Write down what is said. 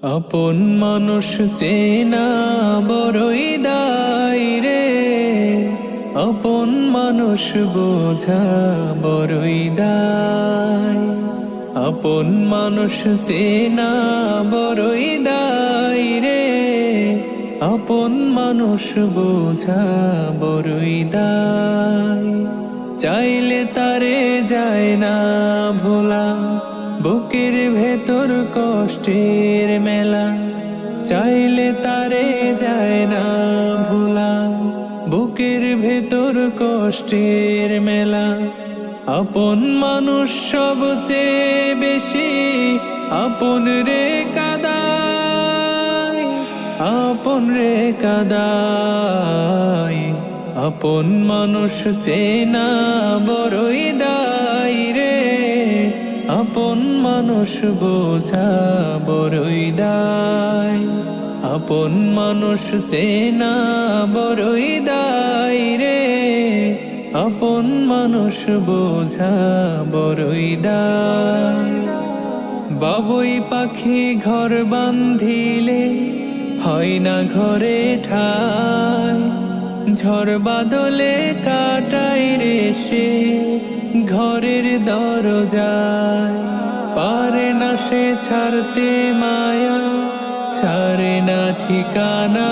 আপন মানুষ চেনা বড়ই দায় রে, আপন মানুষ বোঝা বড়ই দায়। আপন মানুষ চেনা বড়ই দায় রে, আপন মানুষ বোঝা বড়ই দায়। চাইলে তারে যায় না ভোলা, বুকের ভেতর কষ্টের মেলা। চাইলে তারে যায় না ভোলা, বুকের ভেতর কষ্টের মেলা। আপন মানুষ সবচেয়ে বেশি আপন রে কাদায়, আপন রে কাদায়। আপন মানুষ চেনা বড়ই দায় রে, আপন মানুষ বোঝা বড়ই দায়। আপন মানুষ চেনা বড়ই দায় রে, আপন মানুষ বোঝা বড়ই দায়। বাবুই পাখি ঘর বান্ধিলে হয় না ঘরে ঠাই, ঝড় বাদলে কাটাই রে সে ঘরের দরজায়। পারে না সে ছাড়তে মায়া, ছাড়ে না ঠিকানা।